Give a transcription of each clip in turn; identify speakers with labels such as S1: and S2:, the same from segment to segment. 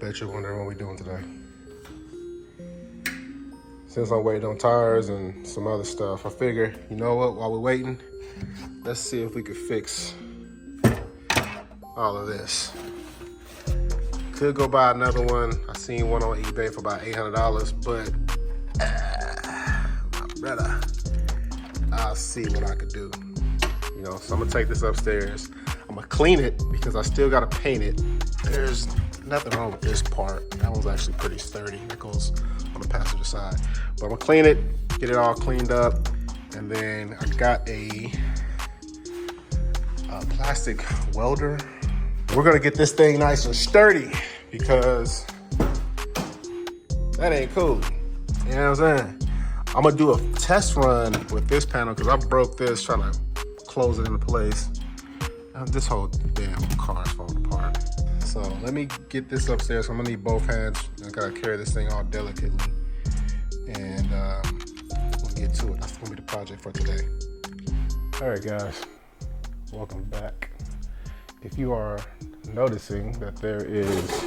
S1: bet you're wondering what we're doing today. Since I'm waiting on tires and some other stuff, I figure, you know what, while we're waiting, let's see if we could fix all of this. Could go buy another one. I seen one on eBay for about $800, but brother, I'll see what I could do. You know, so I'm gonna take this upstairs. I'm gonna clean it because I still gotta paint it. There's nothing wrong with this part. That one's actually pretty sturdy. That goes on the passenger side. But I'm gonna clean it, get it all cleaned up, and then I got a plastic welder. We're gonna get this thing nice and sturdy because that ain't cool. You know what I'm saying? I'm gonna do a test run with this panel because I broke this trying to close it into place. This whole damn car is falling apart. So let me get this upstairs. I'm gonna need both hands. I gotta carry this thing all delicately. And we'll get to it. That's gonna be the project for today. All right, guys, welcome back. If you are noticing that there is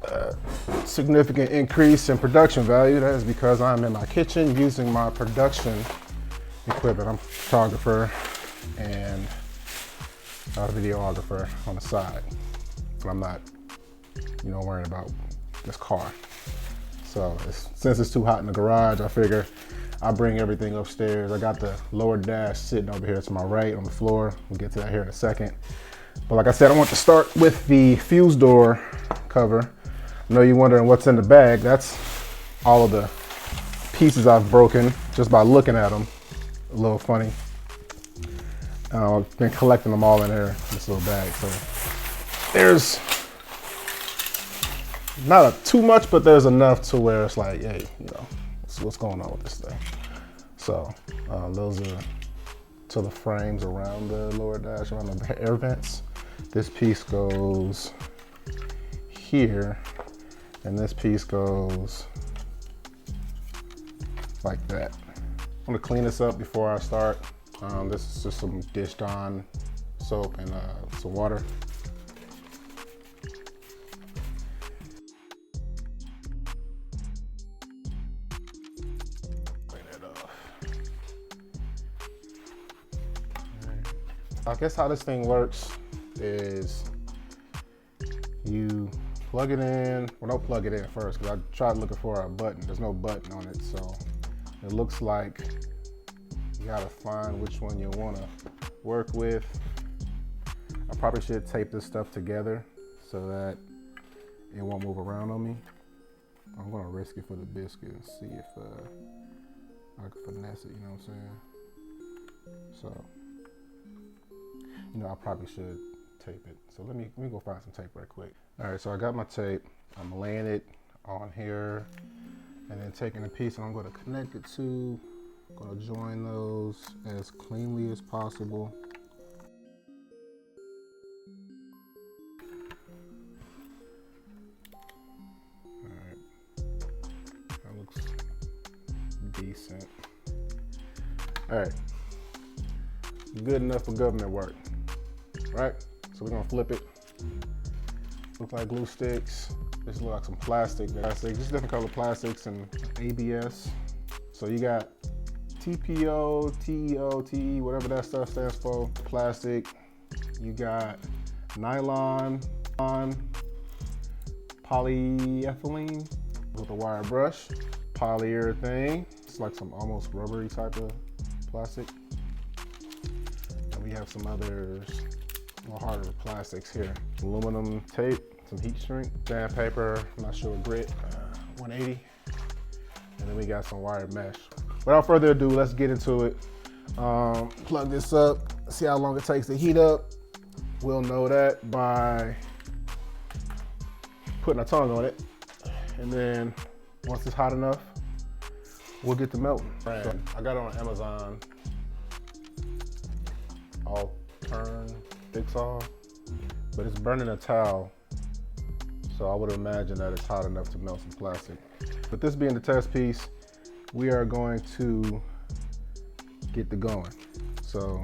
S1: a significant increase in production value, that is because I'm in my kitchen using my production equipment. I'm a photographer and a videographer on the side. And I'm not, worrying about this car. So since it's too hot in the garage, I figure I'll bring everything upstairs. I got the lower dash sitting over here to my right on the floor. We'll get to that here in a second. But like I said, I want to start with the fuse door cover. I know you're wondering what's in the bag. That's all of the pieces I've broken just by looking at them. A little funny. I've been collecting them all in there in this little bag. So there's not too much, but there's enough to where it's like, hey, what's going on with this thing? So those are to the frames around the lower dash, around the air vents. This piece goes here, and this piece goes like that. I'm gonna clean this up before I start. This is just some Dish Dawn soap and some water. Clean it off. I guess how this thing works is you plug it in. Well, don't plug it in first because I tried looking for a button. There's no button on it, so it looks like you gotta find which one you wanna work with. I probably should tape this stuff together so that it won't move around on me. I'm gonna risk it for the biscuit and see if I can finesse it, you know what I'm saying? So, I probably should tape it. So let me go find some tape right quick. All right, so I got my tape. I'm laying it on here and then taking a piece and I'm gonna connect it to, gonna join those as cleanly as possible. All right, that looks decent. All right, good enough for government work, right? So we're gonna flip it. Look like glue sticks. This look like some plastic, just different color plastics and ABS. So you got TPO, TEO, TE, whatever that stuff stands for, plastic. You got nylon, polyethylene with a wire brush, polyurethane. It's like some almost rubbery type of plastic. And we have some others, more harder plastics here. Aluminum tape, some heat shrink, sandpaper, I'm not sure, grit, 180. And then we got some wire mesh. Without further ado, let's get into it. Plug this up, see how long it takes to heat up. We'll know that by putting our tongue on it. And then once it's hot enough, we'll get to melting. So I got it on Amazon. Allturn thick saw, but it's burning a towel. So I would imagine that it's hot enough to melt some plastic. But this being the test piece, we are going to get the going. So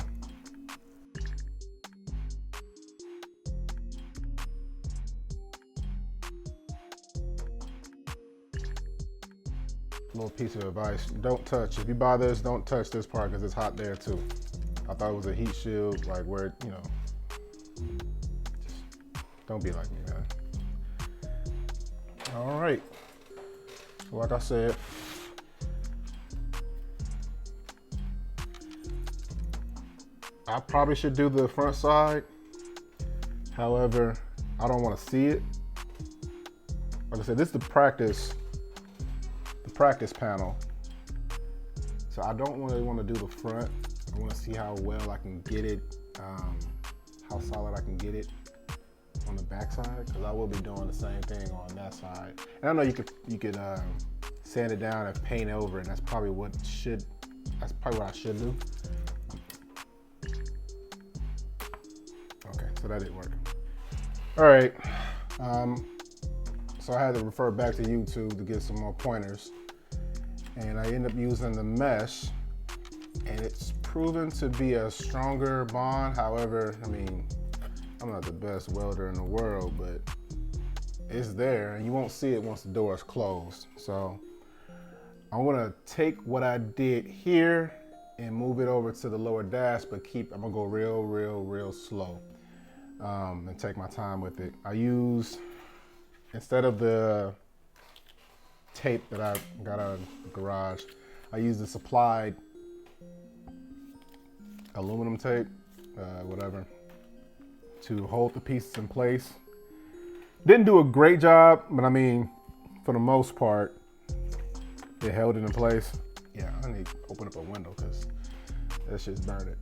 S1: little piece of advice. Don't touch. If you buy this, don't touch this part because it's hot there too. I thought it was a heat shield, like where, you know, just don't be like me, man. All right. Like I said, I probably should do the front side. However, I don't want to see it. Like I said, this is the practice panel. So I don't really want to do the front. I want to see how well I can get it, how solid I can get it on the back side, because I will be doing the same thing on that side. And I know you could sand it down and paint over, and that's probably what I should do. Okay, so that didn't work. All right, so I had to refer back to YouTube to get some more pointers, and I ended up using the mesh, and it's proven to be a stronger bond. However, I mean, I'm not the best welder in the world, but it's there, and you won't see it once the door is closed. So I'm gonna take what I did here and move it over to the lower dash, but I'm gonna go real slow, and take my time with it. I use, instead of the tape that I got out of the garage, I use the supplied aluminum tape, whatever, to hold the pieces in place. Didn't do a great job, but I mean, for the most part, it held it in place. Yeah, I need to open up a window because that shit's burning.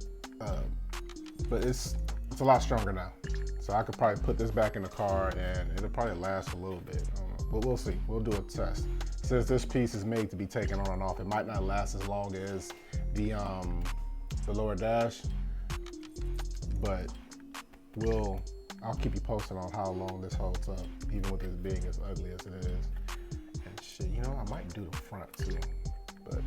S1: But it's a lot stronger now. So I could probably put this back in the car and it'll probably last a little bit. I don't know, but we'll see. We'll do a test. Since this piece is made to be taken on and off, it might not last as long as the lower dash, but I'll keep you posted on how long this holds up, even with this being as ugly as it is. And shit, you know, I might do the front too, but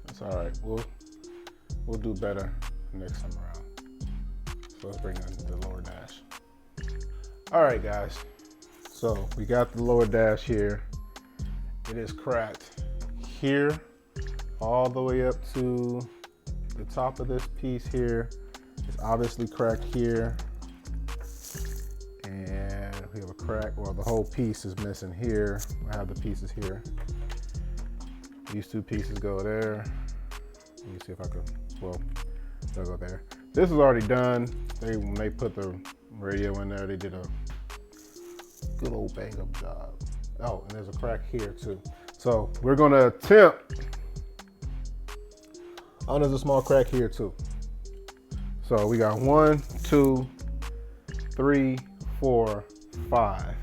S1: that's all right. We'll do better next time around. So let's bring in the lower dash. All right, guys. So we got the lower dash here. It is cracked here all the way up to the top of this piece here. It's obviously cracked here. And we have a crack, well, the whole piece is missing here. I have the pieces here. These two pieces go there. Let me see if I could, well, they'll go there. This is already done. When they put the radio in there, they did a good old bang up job. Oh, and there's a crack here too. So we're gonna attempt, oh, there's a small crack here too. So we got 1, 2, 3, 4, 5.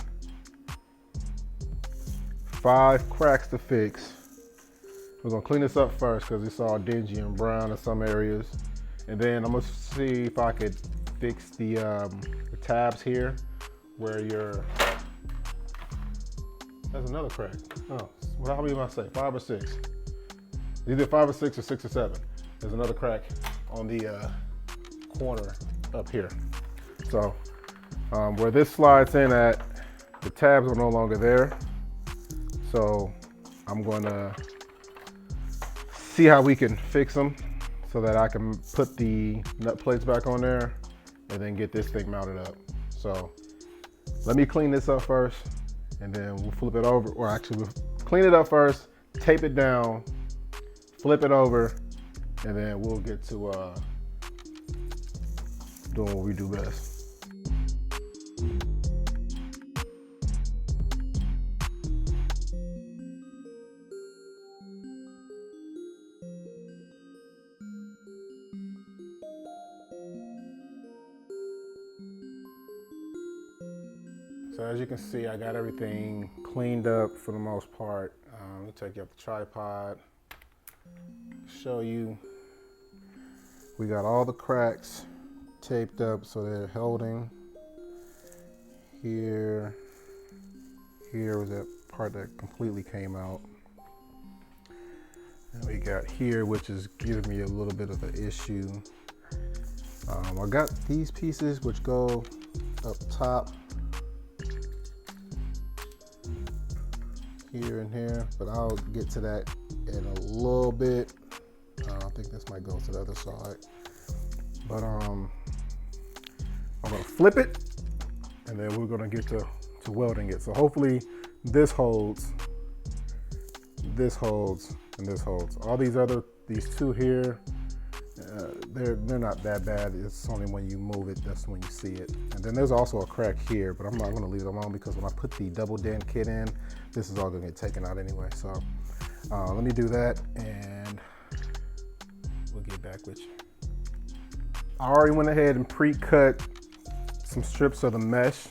S1: 5 cracks to fix. We're gonna clean this up first because it's all dingy and brown in some areas. And then I'm gonna see if I could fix the tabs here where there's another crack. Oh, well, how many am I say? 5 or 6? Either 5 or 6 or 6 or 7. There's another crack on the corner up here. So where this slides in at, the tabs are no longer there. So I'm gonna see how we can fix them so that I can put the nut plates back on there and then get this thing mounted up. So let me clean this up first and then we'll flip it over, or actually we'll clean it up first, tape it down, flip it over, and then we'll get to doing what we do best. So as you can see, I got everything cleaned up for the most part. Let me take you up the tripod, show you. We got all the cracks taped up so they're holding. Here was that part that completely came out. And we got here, which is giving me a little bit of an issue. I got these pieces which go up top here and here, but I'll get to that in a little bit. I think this might go to the other side, but I'm gonna flip it and then we're gonna get to welding it. So hopefully this holds, and this holds. All these two here, they're not that bad. It's only when you move it, that's when you see it. And then there's also a crack here, but I'm not gonna leave it alone because when I put the double dent kit in, this is all gonna get taken out anyway. So let me do that and we'll get back with you. I already went ahead and pre-cut some strips of the mesh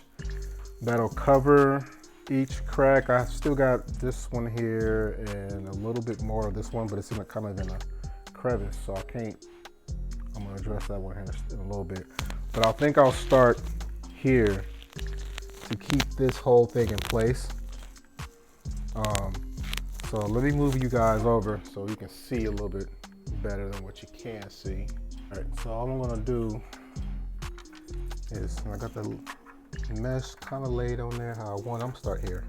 S1: that'll cover each crack. I still got this one here and a little bit more of this one, but it's in a kind of in a crevice, so I'm gonna address that one here in a little bit. But I think I'll start here to keep this whole thing in place. So let me move you guys over so you can see a little bit better than what you can see. All right, so all I'm gonna do is, I got the mesh kind of laid on there how I want. I'm gonna start here.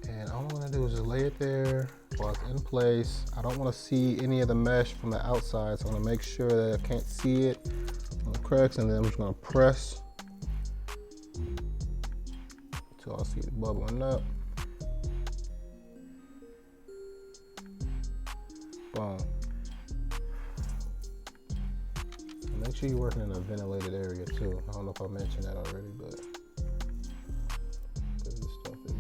S1: And all I'm gonna do is just lay it there while it's in place. I don't want to see any of the mesh from the outside, so I'm gonna make sure that I can't see it on the cracks, and then I'm just gonna press until I see it bubbling up. Boom. Make sure you're working in a ventilated area too. I don't know if I mentioned that already, but this stuff is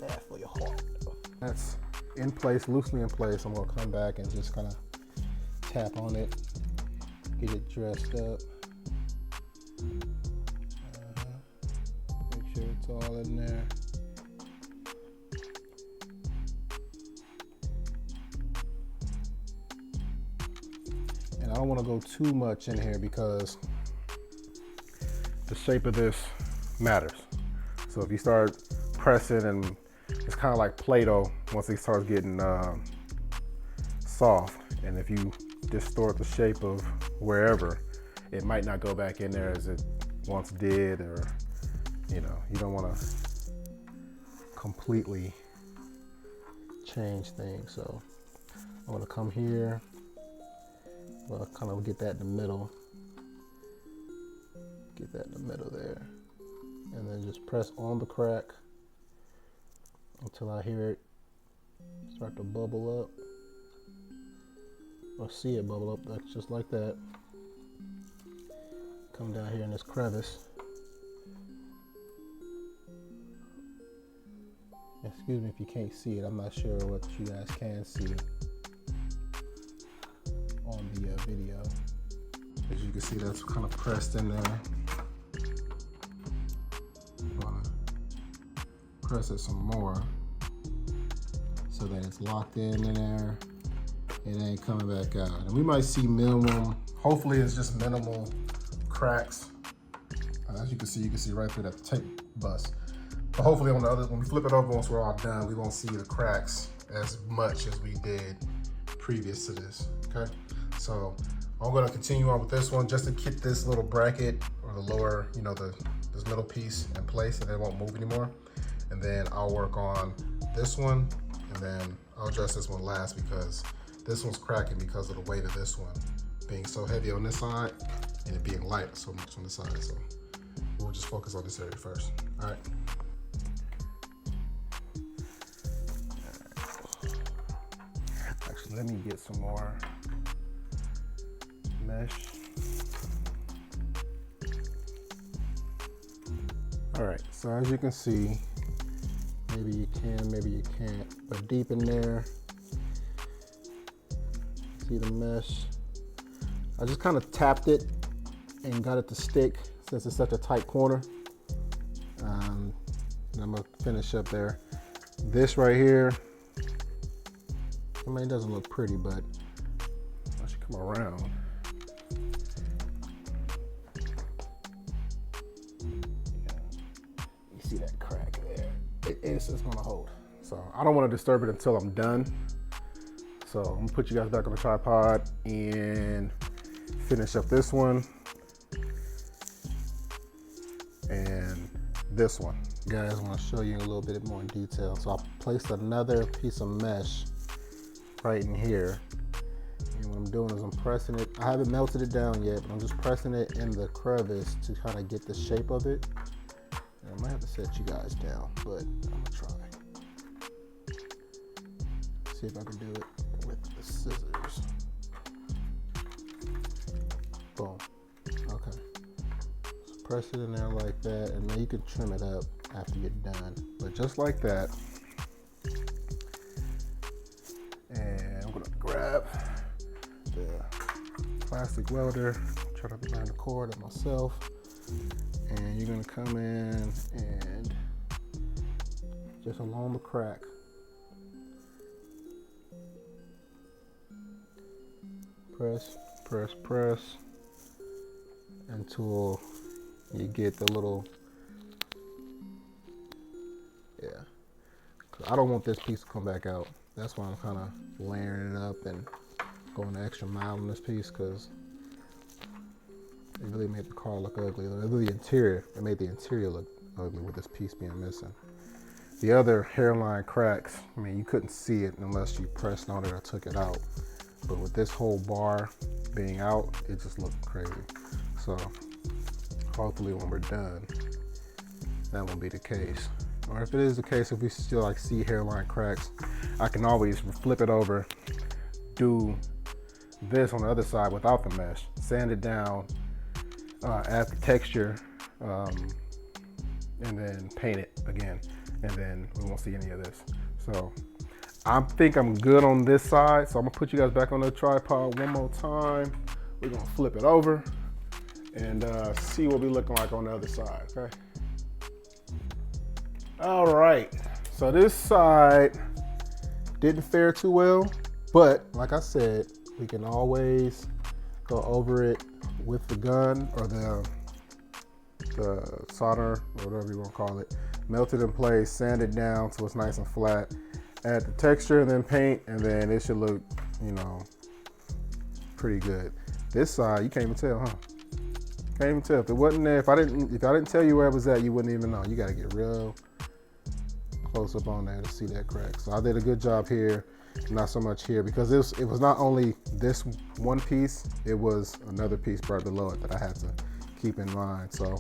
S1: bad for your heart. That's in place, loosely in place. I'm gonna come back and just kind of tap on it, get it dressed up. Make sure it's all in there. And I don't want to go too much in here because the shape of this matters. So if you start pressing, and it's kind of like Play-Doh once it starts getting soft, and if you distort the shape of wherever, it might not go back in there as it once did, or you don't want to completely change things. So I'm going to come here. Well, kind of get that in the middle. Get that in the middle there. And then just press on the crack until I hear it start to bubble up. Or see it bubble up, that's just like that. Come down here in this crevice. Excuse me if you can't see it. I'm not sure what you guys can see on the video. As you can see, that's kind of pressed in there. I'm gonna press it some more so that it's locked in there. It ain't coming back out. And we might see minimum, hopefully it's just minimal cracks. As you can see right through that tape bust. But hopefully on the other, when we flip it over, once we're all done, we won't see the cracks as much as we did previous to this, okay? So I'm gonna continue on with this one just to keep this little bracket or the lower, this middle piece in place, and it won't move anymore. And then I'll work on this one, and then I'll address this one last because this one's cracking because of the weight of this one being so heavy on this side and it being light so much on the side. So we'll just focus on this area first. All right. Actually, let me get some more mesh. All right, so as you can see, maybe you can, maybe you can't, but deep in there, see the mesh? I just kind of tapped it and got it to stick since it's such a tight corner. And I'm gonna finish up there. This right here, I mean, it doesn't look pretty, but I should come around. Yeah. You see that crack there? It's just gonna hold. So I don't want to disturb it until I'm done. So I'm gonna put you guys back on the tripod and finish up this one and this one. Guys, I want to show you a little bit more in detail. So I placed another piece of mesh right in here. And what I'm doing is I'm pressing it. I haven't melted it down yet, but I'm just pressing it in the crevice to kind of get the shape of it. And I might have to set you guys down, but I'm gonna try. See if I can do it with the scissors. Boom. Okay. So press it in there like that, and then you can trim it up after you're done. But just like that. And I'm gonna grab the plastic welder, try to find the cord of myself, and you're gonna come in and just along the crack, press, press, press until you get the little, yeah. 'Cause I don't want this piece to come back out. That's why I'm kind of layering it up and going the extra mile on this piece, because it really made the car look ugly. The interior, it made the interior look ugly with this piece being missing. The other hairline cracks, I mean, you couldn't see it unless you pressed on it or took it out. But with this whole bar being out, it just looked crazy. So hopefully when we're done, that won't be the case. Or if it is the case, if we still like see hairline cracks, I can always flip it over, do this on the other side without the mesh, sand it down, add the texture, and then paint it again, and then we won't see any of this. So I think I'm good on this side, so I'm gonna put you guys back on the tripod one more time. We're gonna flip it over and see what we're looking like on the other side, okay? All right, so this side didn't fare too well, but like I said, we can always go over it with the gun or the solder or whatever you want to call it, melt it in place, sand it down so it's nice and flat, add the texture and then paint, and then it should look, you know, pretty good. This side, you can't even tell, huh? Can't even tell. If it wasn't there, if I didn't tell you where it was at, you wouldn't even know. You got to get real close up on there to see that crack. So I did a good job here, not so much here, because it was not only this one piece, it was another piece right below it that I had to keep in mind. So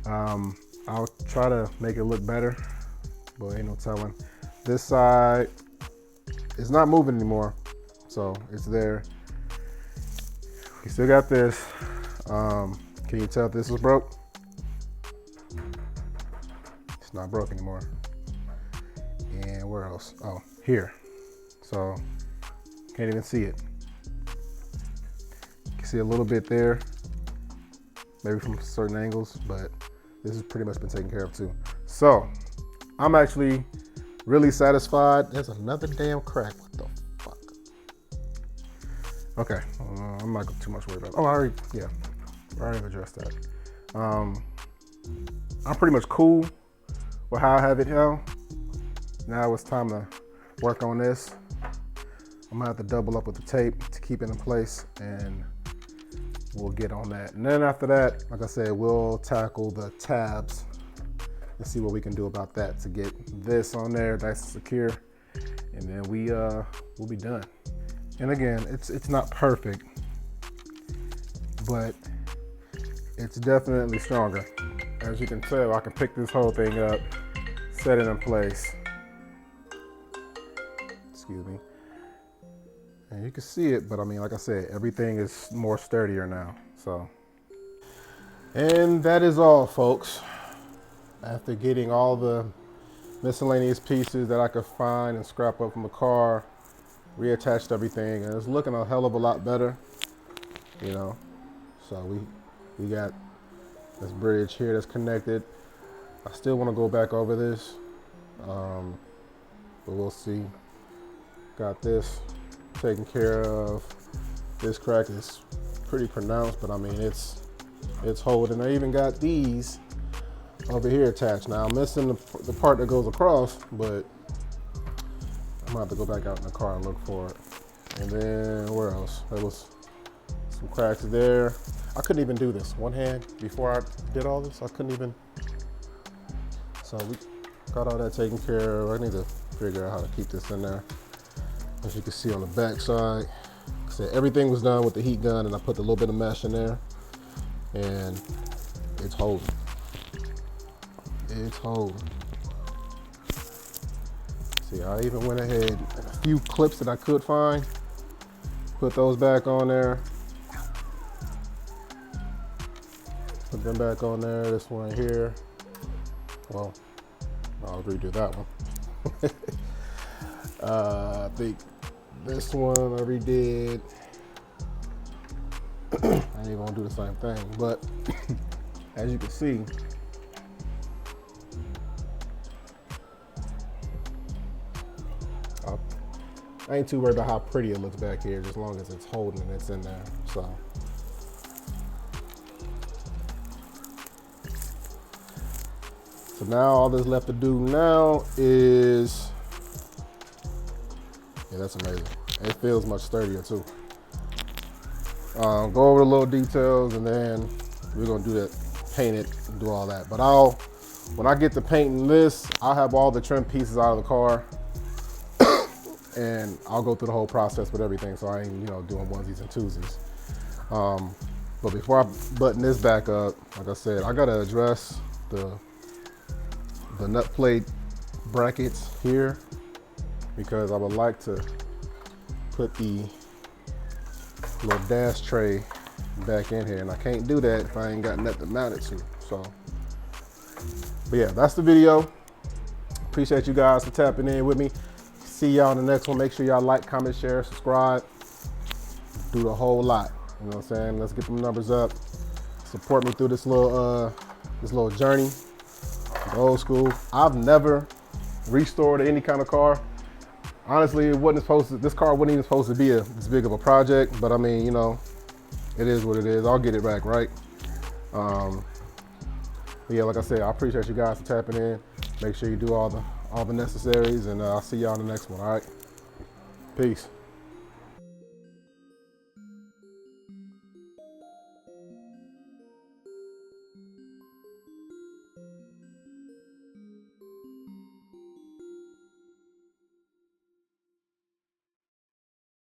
S1: I'll try to make it look better, but ain't no telling. This side is not moving anymore, so it's there. We still got this. Can you tell if this was broke? It's not broke anymore. And where else? Oh, here. So can't even see it. You can see a little bit there, maybe from certain angles, but this has pretty much been taken care of too. So I'm actually really satisfied. There's another damn crack. What the fuck? Okay, I'm not too much worried about it. Oh, I already addressed that. I'm pretty much cool with how I have it now. Now it's time to work on this. I'm gonna have to double up with the tape to keep it in place, and we'll get on that. And then after that, like I said, we'll tackle the tabs and see what we can do about that to get this on there nice and secure, and then we'll be done. And again, it's not perfect, but it's definitely stronger. As you can tell, I can pick this whole thing up, set it in place. Excuse me. And you can see it, but I mean, like I said, everything is more sturdier now, so. And that is all, folks. After getting all the miscellaneous pieces that I could find and scrap up from the car, reattached everything, and it's looking a hell of a lot better, you know. So we got this bridge here that's connected. I still want to go back over this, but we'll see. Got this taken care of. This crack is pretty pronounced, but I mean, it's holding. I even got these over here attached. Now I'm missing the part that goes across, but I'm gonna have to go back out in the car and look for it. And then where else? There was some cracks there. I couldn't even do this one hand before I did all this. I couldn't even. So we got all that taken care of. I need to figure out how to keep this in there. As you can see on the back side, like I said, everything was done with the heat gun, and I put a little bit of mesh in there, and it's holding. It's holding. See, I even went ahead, a few clips that I could find, put those back on there. Put them back on there, this one right here. Well, I'll redo that one. I think this one I redid. I ain't even gonna do the same thing, but as you can see, I ain't too worried about how pretty it looks back here, just as long as it's holding and it's in there. So now all that's left to do now is, yeah, that's amazing. It feels much sturdier too. Go over the little details, and then we're gonna do that, paint it, and do all that. But when I get to painting this, I'll have all the trim pieces out of the car, and I'll go through the whole process with everything, so I ain't, doing onesies and twosies. But before I button this back up, like I said, I gotta address the nut plate brackets here, because I would like to put the little dash tray back in here, and I can't do that if I ain't got nothing to mount it to. So, but yeah, that's the video. Appreciate you guys for tapping in with me. See y'all in the next one. Make sure y'all like, comment, share, subscribe. Do the whole lot. You know what I'm saying? Let's get them numbers up. Support me through this little journey. Old school. I've never restored any kind of car. Honestly, this car wasn't even supposed to be this big of a project, but I mean, it is what it is. I'll get it back right. But yeah, like I said, I appreciate you guys for tapping in. Make sure you do all the necessaries, and I'll see y'all in the next one, all right? Peace.